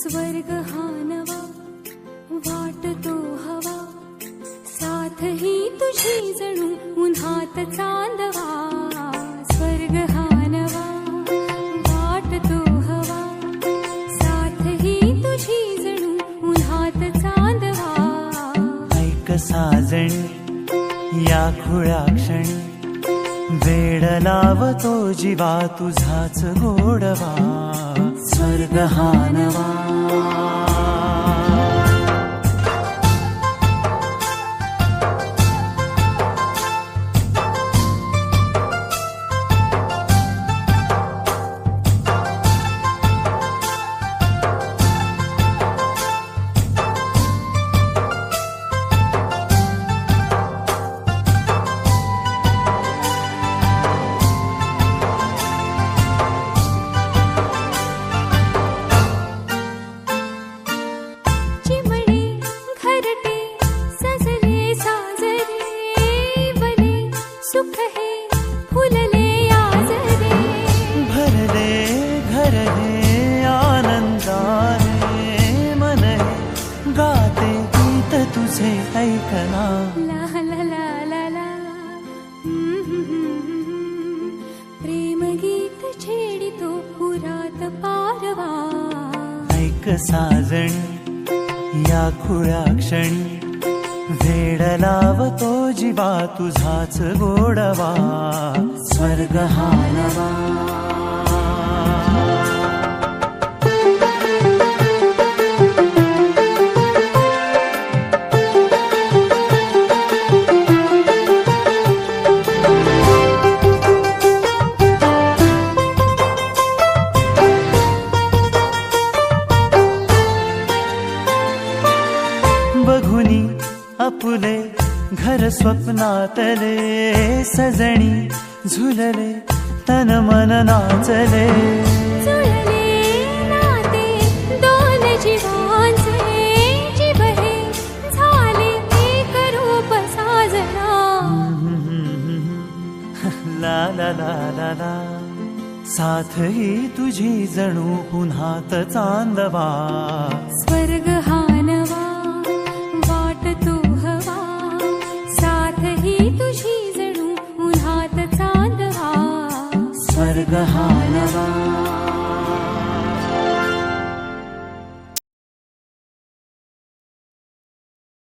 स्वर्ग हा नवा वाटतो हवा, साथ ही तुझी जणू उन्हात चांदवा. स्वर्ग हा नवा वाटतो हवा, साथ ही तुझी जणू उन्हात चांदवा. ऐक साजणी या खुळ्या क्षणी, वेड लावतो जीवा तुझाच गोडवा. स्वर्ग हा नवा. सुख है फुलले आजरे, भरले घर हे आनंदाने. मन हे गाते गीत तुझे ऐकना. ला ला ला ला ला. प्रेम गीत छेडितो पुरात पारवा. ऐक साजणी या खुळ्या क्षणी, वेड लावतो जीवा तुझाच गोडवा. स्वर्ग हा नवा. बघुनी आपुले घर स्वप्नातले, सजणी झुलले तन मन नाचले. जुळले नाते दोन जीवांचे, जीव हे झाले एक रूप साजना. ला ला ला ला ला. साथ ही तुझी जणू पुन्हात चांदवा. स्वर्ग हा नवा वाटतो हवा, साथ ही तुझी जणू उन्हात चांदवा. स्वर्ग हा नवा.